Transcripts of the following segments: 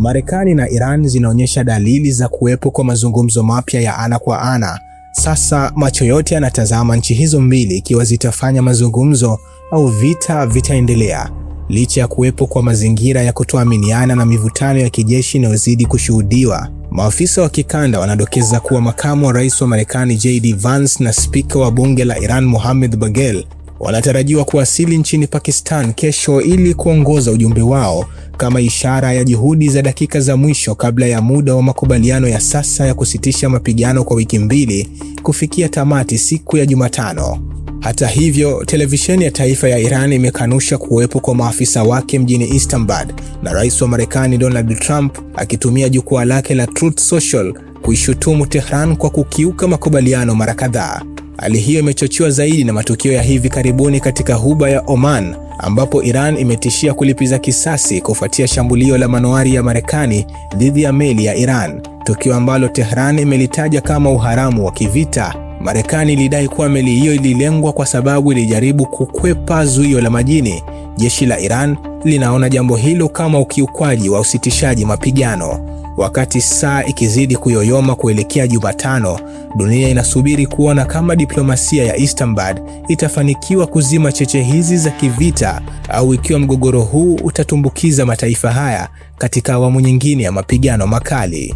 Marekani na Iran zinaonyesha dalili za kuwepo kwa mazungumzo mapya ya ana kwa ana. Sasa macho yote yanatazama nchi hizo mbili ikiwa zitafanya mazungumzo au vita vitaendelea. Licha ya kuwepo kwa mazingira ya kutoaminiana na mivutano ya kijeshi inayozidi kushuhudiwa, maafisa wa kikanda wanadokeza kuwa makamu wa rais wa Marekani JD Vance na spika wa bunge la Iran Mohammad Baghel wanatarajiwa kuwasili nchini Pakistan kesho ili kuongoza ujumbe wao kama ishara ya juhudi za dakika za mwisho kabla ya muda wa makubaliano ya sasa ya kusitisha mapigano kwa wiki 2 kufikia tamati siku ya Jumatano. Hata hivyo, televisheni ya taifa ya Iran imekanusha kuwepo kwa maafisa wake mjini Islamabad, na rais wa Marekani Donald Trump akitumia jukwaa lake la Truth Social kuishutumu Tehran kwa kukiuka makubaliano mara kadhaa. Hali hiyo imechochewa zaidi na matukio ya hivi karibuni katika Ghuba ya Oman, ambapo Iran imetishia kulipiza kisasi kufuatia shambulio la manowari ya Marekani dhidi ya meli ya Iran, tukio ambalo Tehran imelitaja kama uharamu wa kivita. Marekani ilidai kuwa meli hiyo ililengwa kwa sababu ilijaribu kukwepa zuio la majini. Jeshi la Iran linaona jambo hilo kama ukiukwaji wa usitishaji mapigano. Wakati saa ikizidi kuyoyoma kuelekea Jumatano, dunia inasubiri kuona kama diplomasia ya Islamabad itafanikiwa kuzima cheche hizi za kivita au ikiwa mgogoro huu utatumbukiza mataifa haya katika awamu nyingine ya mapigano makali.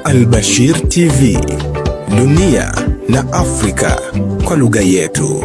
Al Bashir TV, dunia na Afrika kwa lugha yetu.